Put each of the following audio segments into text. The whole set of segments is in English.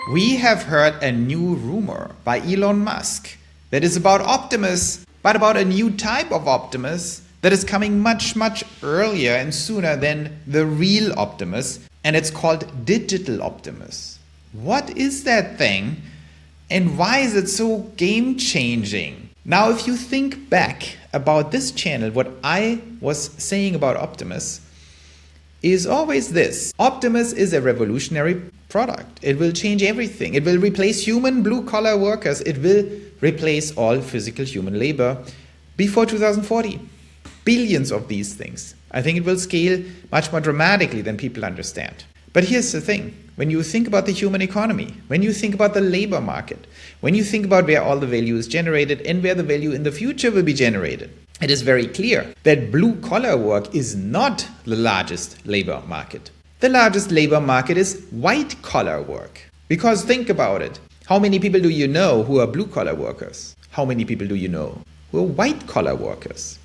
We have heard a new rumor by Elon Musk that is about Optimus, but about a new type of Optimus that is coming much, much earlier and sooner than the real Optimus, and it's called Digital Optimus. What is that thing, and why is it so game-changing? Now, if you think back about this channel, what I was saying about Optimus is always this. Optimus is a revolutionary product. It will change everything. It will replace human blue-collar workers. It will replace all physical human labor before 2040. Billions of these things. I think it will scale much more dramatically than people understand. But here's the thing. When you think about the human economy, when you think about the labor market, when you think about where all the value is generated and where the value in the future will be generated, it is very clear that blue-collar work is not the largest labor market. The largest labor market is white-collar work. Because think about it. How many people do you know who are blue-collar workers? How many people do you know who are white-collar workers?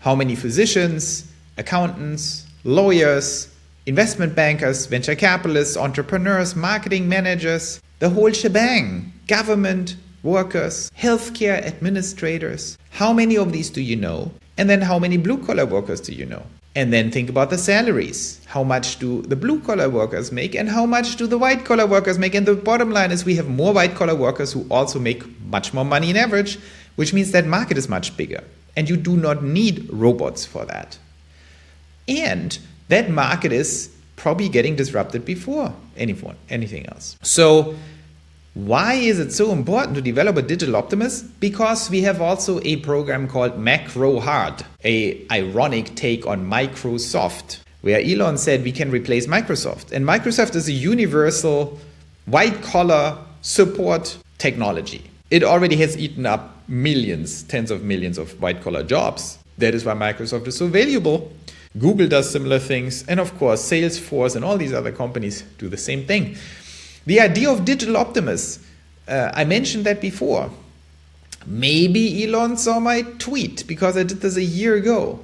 How many physicians, accountants, lawyers, investment bankers, venture capitalists, entrepreneurs, marketing managers, the whole shebang, government workers, healthcare administrators. How many of these do you know? And then how many blue-collar workers do you know? And then think about the salaries. How much do the blue-collar workers make and how much do the white-collar workers make? And the bottom line is we have more white-collar workers who also make much more money in average, which means that market is much bigger. And you do not need robots for that. And that market is probably getting disrupted before anything else. So why is it so important to develop a digital Optimus? Because we have also a program called Macrohard, an ironic take on Microsoft, where Elon said we can replace Microsoft. And Microsoft is a universal white-collar support technology. It already has eaten up millions, tens of millions of white-collar jobs. That is why Microsoft is so valuable. Google does similar things. And of course, Salesforce and all these other companies do the same thing. The idea of Digital Optimus, I mentioned that before. Maybe Elon saw my tweet because I did this a year ago,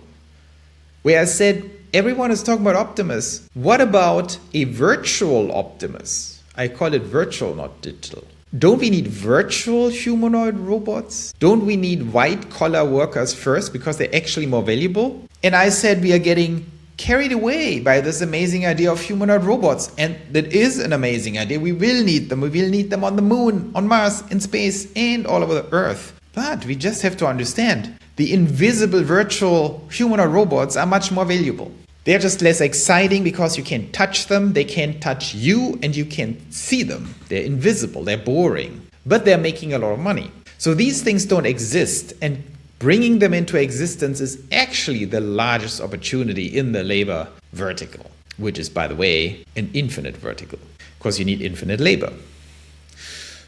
where I said, everyone is talking about Optimus. What about a virtual Optimus? I call it virtual, not digital. Don't we need virtual humanoid robots? Don't we need white-collar workers first because they're actually more valuable? And I said we are getting carried away by this amazing idea of humanoid robots. And that is an amazing idea. We will need them. We will need them on the moon, on Mars, in space, and all over the Earth. But we just have to understand the invisible virtual humanoid robots are much more valuable. They're just less exciting because you can't touch them. They can't touch you and you can't see them. They're invisible. They're boring. But they're making a lot of money. So these things don't exist. And bringing them into existence is actually the largest opportunity in the labor vertical, which is, by the way, an infinite vertical, because you need infinite labor.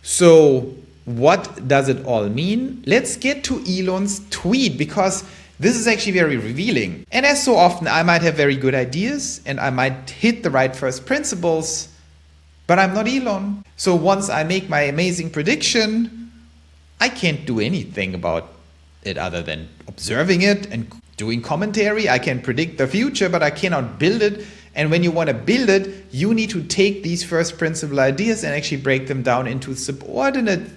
So what does it all mean? Let's get to Elon's tweet, because this is actually very revealing. And as so often, I might have very good ideas and I might hit the right first principles, but I'm not Elon. So once I make my amazing prediction, I can't do anything about it other than observing it and doing commentary. I can predict the future, but I cannot build it. And when you want to build it, you need to take these first principle ideas and actually break them down into subordinate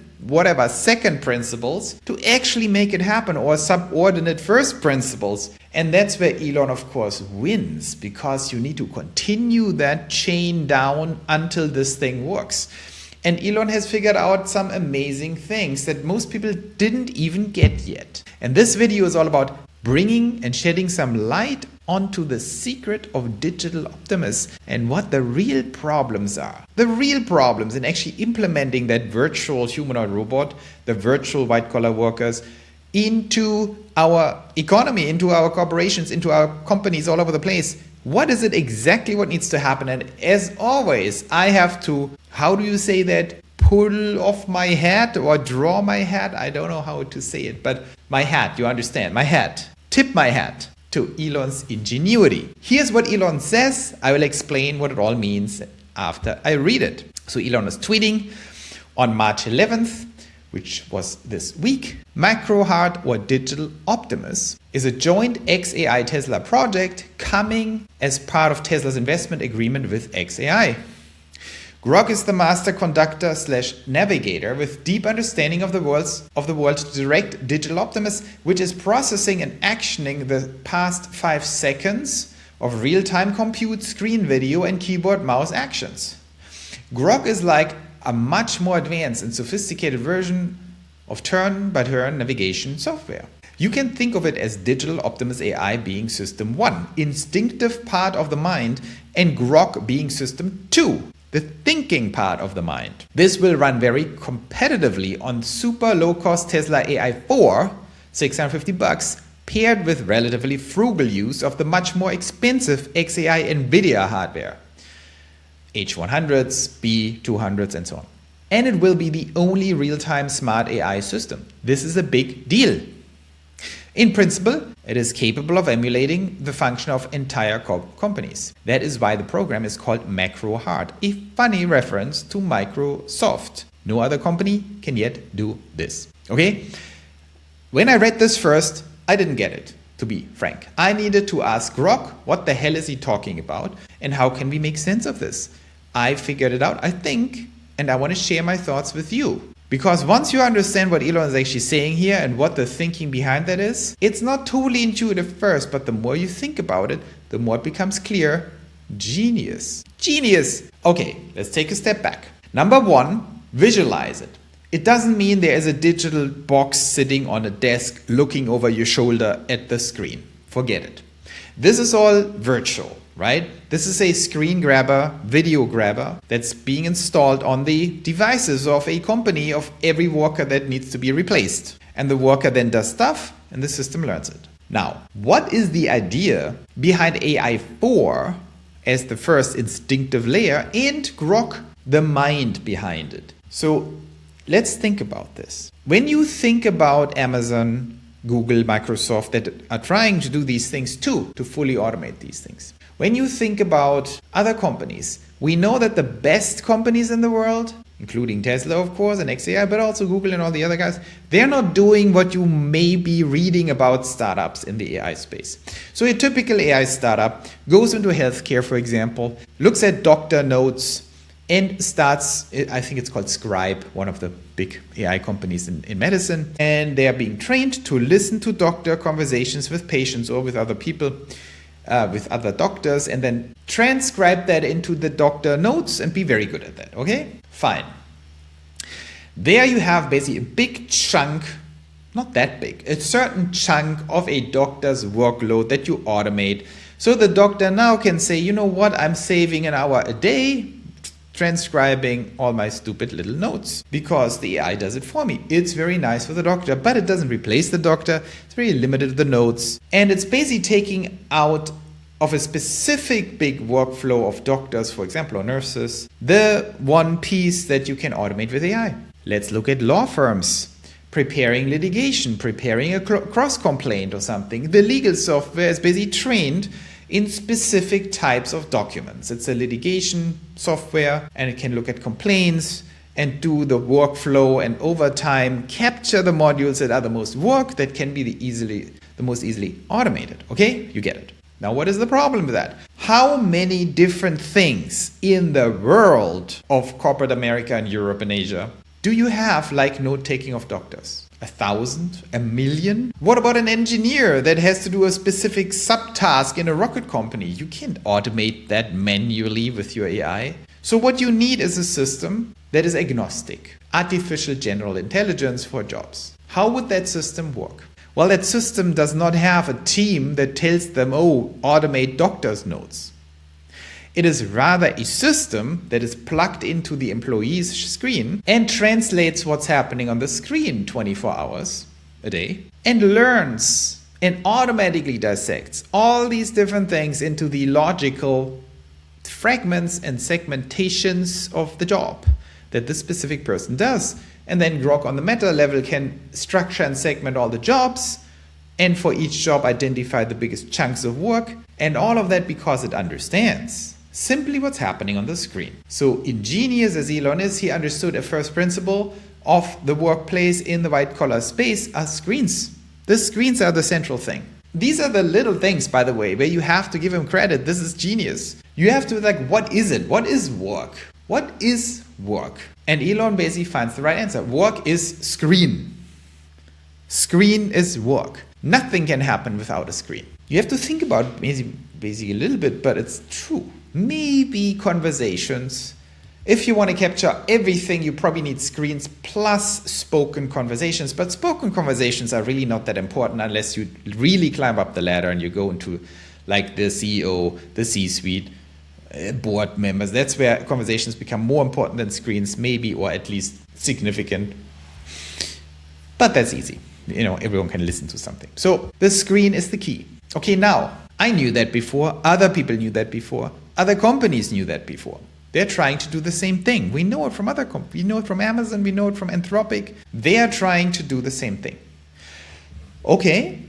second principles to actually make it happen, or subordinate first principles. And that's where Elon, of course, wins, because you need to continue that chain down until this thing works. And Elon has figured out some amazing things that most people didn't even get yet. And this video is all about bringing and shedding some light onto the secret of Digital Optimus and what the real problems are. The real problems in actually implementing that virtual humanoid robot, the virtual white-collar workers, into our economy, into our corporations, into our companies all over the place. What is it exactly what needs to happen? And as always, I have to, how do you say that? Pull off my hat or draw my hat? I don't know how to say it, but my hat, you understand, my hat. Tip my hat to Elon's ingenuity. Here's what Elon says. I will explain what it all means after I read it. So Elon was tweeting on March 11th, which was this week. Macrohard, or Digital Optimus, is a joint xAI Tesla project coming as part of Tesla's investment agreement with xAI. Grok is the master conductor / navigator with deep understanding of the world to direct digital Optimus, which is processing and actioning the past 5 seconds of real-time compute, screen video, and keyboard mouse actions. Grok is like a much more advanced and sophisticated version of turn-by-turn navigation software. You can think of it as digital Optimus AI being system 1, instinctive part of the mind, and Grok being system 2, the thinking part of the mind. This will run very competitively on super low-cost Tesla AI 4, $650, paired with relatively frugal use of the much more expensive XAI NVDA hardware, H100s, B200s, and so on. And it will be the only real-time smart AI system. This is a big deal. In principle, it is capable of emulating the function of entire companies. That is why the program is called Macrohard, a funny reference to Microsoft. No other company can yet do this. Okay? When I read this first, I didn't get it, to be frank. I needed to ask Grok, what the hell is he talking about? And how can we make sense of this? I figured it out, I think, and I want to share my thoughts with you. Because once you understand what Elon is actually saying here and what the thinking behind that is, it's not totally intuitive first, but the more you think about it, the more it becomes clear. Genius. Genius. Okay, let's take a step back. Number 1, visualize it. It doesn't mean there is a digital box sitting on a desk looking over your shoulder at the screen. Forget it. This is all virtual, right? This is a screen grabber, video grabber that's being installed on the devices of a company of every worker that needs to be replaced. And the worker then does stuff and the system learns it. Now, what is the idea behind AI 4 as the first instinctive layer and Grok, the mind behind it? So let's think about this. When you think about Amazon, Google, Microsoft that are trying to do these things too, to fully automate these things. When you think about other companies, we know that the best companies in the world, including Tesla, of course, and XAI, but also Google and all the other guys, they're not doing what you may be reading about startups in the AI space. So a typical AI startup goes into healthcare, for example, looks at doctor notes, and starts, I think it's called Scribe, one of the big AI companies in medicine. And they are being trained to listen to doctor conversations with patients or with other people, with other doctors, and then transcribe that into the doctor notes and be very good at that, okay? Fine. There you have basically a big chunk, not that big, a certain chunk of a doctor's workload that you automate. So the doctor now can say, you know what, I'm saving an hour a day transcribing all my stupid little notes because the AI does it for me. It's very nice for the doctor, but it doesn't replace the doctor. It's very limited to the notes. And it's basically taking out of a specific big workflow of doctors, for example, or nurses, the one piece that you can automate with AI. Let's look at law firms. Preparing litigation, preparing a cross complaint or something. The legal software is basically trained in specific types of documents. It's a litigation software and it can look at complaints and do the workflow and over time capture the modules that are the most work that can be the most easily automated. Okay, you get it. Now what is the problem with that? How many different things in the world of corporate America and Europe and Asia do you have like note-taking of doctors? 1,000? 1,000,000? What about an engineer that has to do a specific subtask in a rocket company? You can't automate that manually with your AI. So what you need is a system that is agnostic. Artificial general intelligence for jobs. How would that system work? Well, that system does not have a team that tells them, oh, automate doctor's notes. It is rather a system that is plugged into the employee's screen and translates what's happening on the screen 24 hours a day and learns and automatically dissects all these different things into the logical fragments and segmentations of the job that this specific person does. And then Grok on the meta level can structure and segment all the jobs and for each job identify the biggest chunks of work, and all of that because it understands simply what's happening on the screen. So ingenious as Elon is, he understood a first principle of the workplace in the white-collar space are screens. The screens are the central thing. These are the little things, by the way, where you have to give him credit. This is genius. You have to what is it? What is work? What is work? And Elon basically finds the right answer. Work is screen. Screen is work. Nothing can happen without a screen. You have to think about basically a little bit, but it's true. Maybe conversations. If you want to capture everything, you probably need screens plus spoken conversations. But spoken conversations are really not that important unless you really climb up the ladder and you go into like the CEO, the C-suite, board members. That's where conversations become more important than screens, maybe, or at least significant. But that's easy. Everyone can listen to something. So the screen is the key. Okay, now, I knew that before. Other people knew that before. Other companies knew that before. They're trying to do the same thing. We know it from other companies. We know it from Amazon. We know it from Anthropic. They are trying to do the same thing. Okay.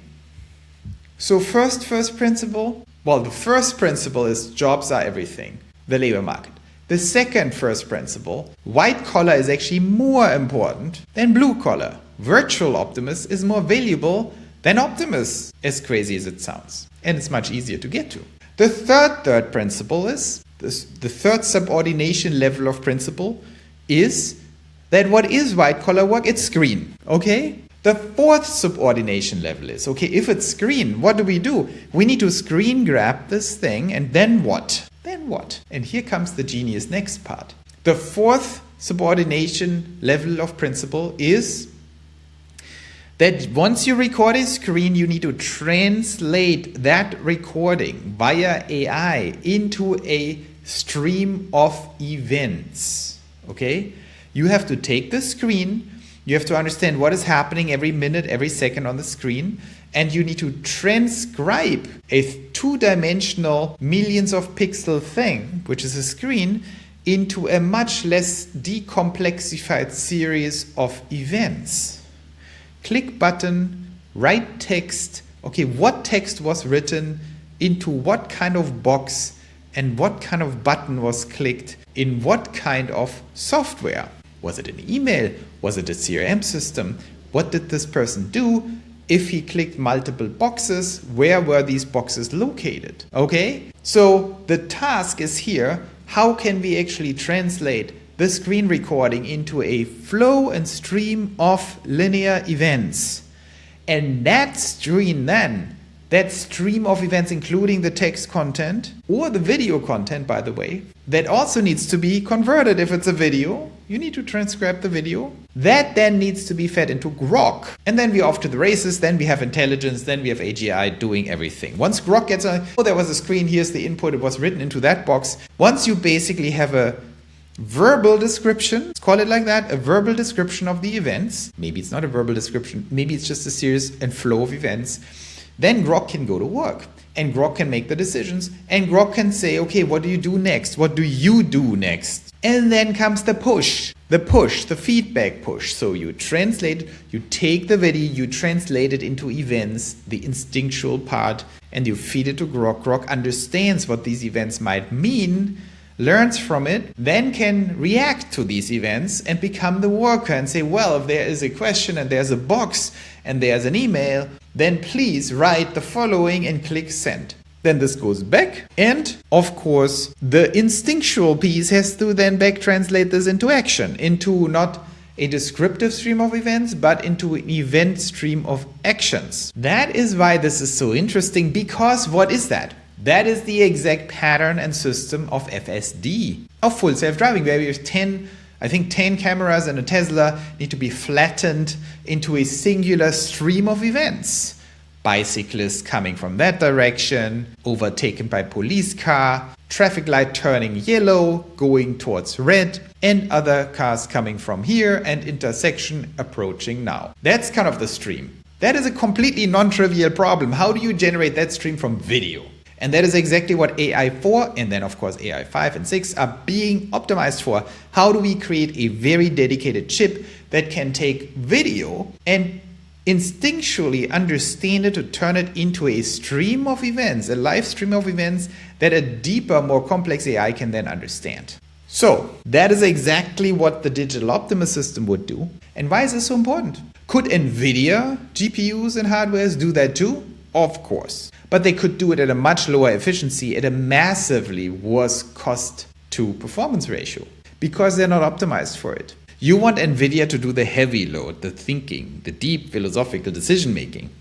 So first principle. Well, the first principle is jobs are everything. The labor market. The second first principle, white collar is actually more important than blue collar. Virtual Optimus is more valuable than Optimus, as crazy as it sounds. And it's much easier to get to. The third principle is, the third subordination level of principle is that what is white collar work? It's screen, okay? The fourth subordination level is, okay, if it's screen, what do? We need to screen grab this thing, and then what? Then what? And here comes the genius next part. The fourth subordination level of principle is that once you record a screen, you need to translate that recording via AI into a stream of events. Okay? You have to take the screen, you have to understand what is happening every minute, every second on the screen, and you need to transcribe a two-dimensional millions of pixel thing, which is a screen, into a much less decomplexified series of events. Click button, write text. Okay, what text was written into what kind of box and what kind of button was clicked in what kind of software? Was it an email? Was it a CRM system? What did this person do? If he clicked multiple boxes, where were these boxes located? Okay, so the task is here. How can we actually translate the screen recording into a flow and stream of linear events? And that stream then, that stream of events, including the text content or the video content, by the way, that also needs to be converted. If it's a video, you need to transcribe the video. That then needs to be fed into Grok. And then we're off to the races. Then we have intelligence. Then we have AGI doing everything. Once Grok gets there was a screen. Here's the input. It was written into that box. Once you basically have a verbal description, let's call it like that, a verbal description of the events. Maybe it's not a verbal description. Maybe it's just a series and flow of events. Then Grok can go to work. And Grok can make the decisions. And Grok can say, okay, what do you do next? What do you do next? And then comes the push, the feedback push. So you translate it, you take the video, you translate it into events, the instinctual part, and you feed it to Grok. Grok understands what these events might mean, learns from it, then can react to these events and become the worker and say, well, if there is a question and there's a box and there's an email, then please write the following and click send. Then this goes back, and of course the instinctual piece has to then back translate this into action, into not a descriptive stream of events, but into an event stream of actions. That is why this is so interesting, because what is that? That is the exact pattern and system of FSD, of full self-driving, where we have 10 cameras and a Tesla need to be flattened into a singular stream of events. Bicyclists coming from that direction, overtaken by police car, traffic light turning yellow, going towards red, and other cars coming from here, and intersection approaching now. That's kind of the stream. That is a completely non-trivial problem. How do you generate that stream from video? And that is exactly what AI 4 and then of course AI 5 and 6 are being optimized for. How do we create a very dedicated chip that can take video and instinctually understand it to turn it into a stream of events, a live stream of events that a deeper, more complex AI can then understand. So that is exactly what the digital Optimus system would do. And why is this so important? Could NVIDIA GPUs and hardwares do that too? Of course. But they could do it at a much lower efficiency, at a massively worse cost to performance ratio. because they're not optimized for it. You want NVIDIA to do the heavy load, the thinking, the deep philosophical decision making.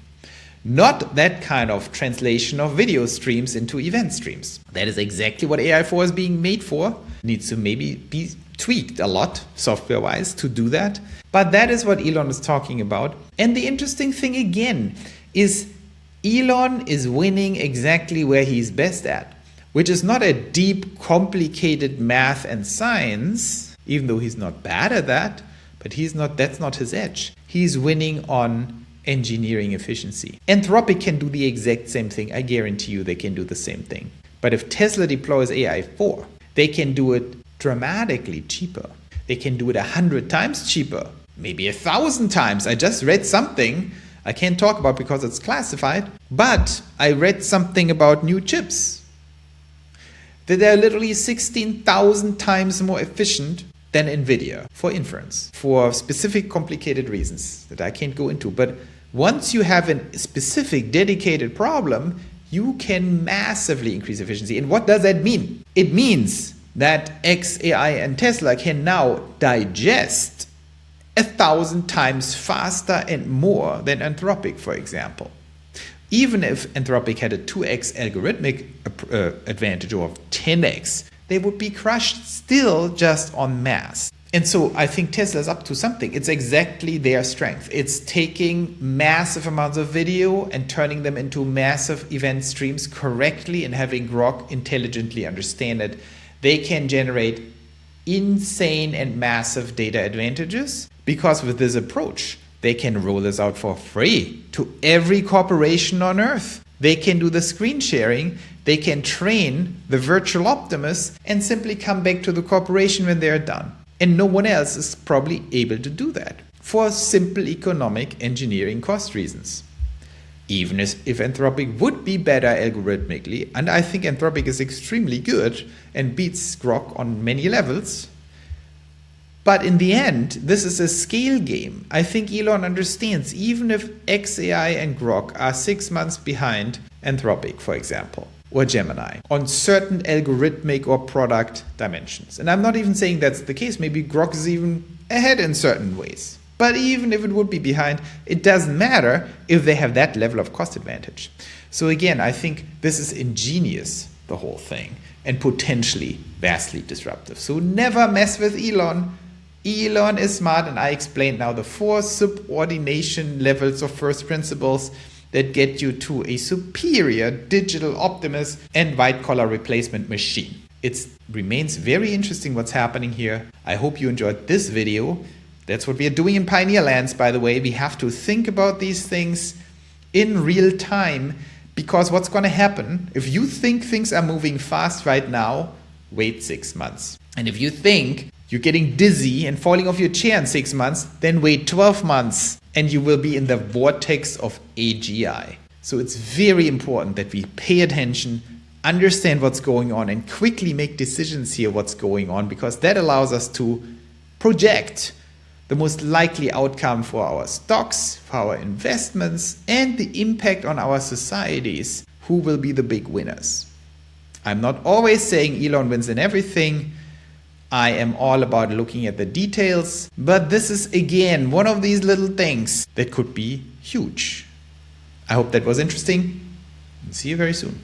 Not that kind of translation of video streams into event streams. That is exactly what AI4 is being made for. Needs to maybe be tweaked a lot, software-wise, to do that. But that is what Elon is talking about. And the interesting thing again is Elon is winning exactly where he's best at, which is not a deep, complicated math and science, even though he's not bad at that, but that's not his edge. He's winning on engineering efficiency. Anthropic can do the exact same thing. I guarantee you they can do the same thing. But if Tesla deploys AI4, they can do it dramatically cheaper. They can do it 100 times cheaper, maybe 1,000 times. I just read something I can't talk about because it's classified, but I read something about new chips that they're literally 16,000 times more efficient than NVIDIA for inference, for specific complicated reasons that I can't go into. But once you have a specific dedicated problem, you can massively increase efficiency. And what does that mean? It means that xAI and Tesla can now digest 1,000 times faster and more than Anthropic, for example. Even if Anthropic had a 2x algorithmic advantage or 10x, they would be crushed still just on mass. And so I think Tesla is up to something. It's exactly their strength. It's taking massive amounts of video and turning them into massive event streams correctly and having Grok intelligently understand it. They can generate insane and massive data advantages because with this approach, they can roll this out for free to every corporation on Earth. They can do the screen sharing. They can train the virtual Optimus and simply come back to the corporation when they're done. And no one else is probably able to do that for simple economic engineering cost reasons. Even if Anthropic would be better algorithmically, and I think Anthropic is extremely good and beats Grok on many levels, but in the end, this is a scale game. I think Elon understands, even if xAI and Grok are 6 months behind Anthropic, for example, or Gemini, on certain algorithmic or product dimensions. And I'm not even saying that's the case. Maybe Grok is even ahead in certain ways. But even if it would be behind, it doesn't matter if they have that level of cost advantage. So again, I think this is ingenious, the whole thing, and potentially vastly disruptive. So never mess with Elon. Elon is smart, and I explained now the 4 subordination levels of first principles that get you to a superior digital Optimus and white-collar replacement machine. It remains very interesting what's happening here. I hope you enjoyed this video. That's what we are doing in Pioneer Lands, by the way. We have to think about these things in real time, because what's going to happen, if you think things are moving fast right now, wait 6 months. And if you think you're getting dizzy and falling off your chair in 6 months, then wait 12 months and you will be in the vortex of AGI. So it's very important that we pay attention, understand what's going on, and quickly make decisions here what's going on, because that allows us to project the most likely outcome for our stocks, for our investments, and the impact on our societies, who will be the big winners. I'm not always saying Elon wins in everything. I am all about looking at the details, but this is again one of these little things that could be huge. I hope that was interesting, and see you very soon.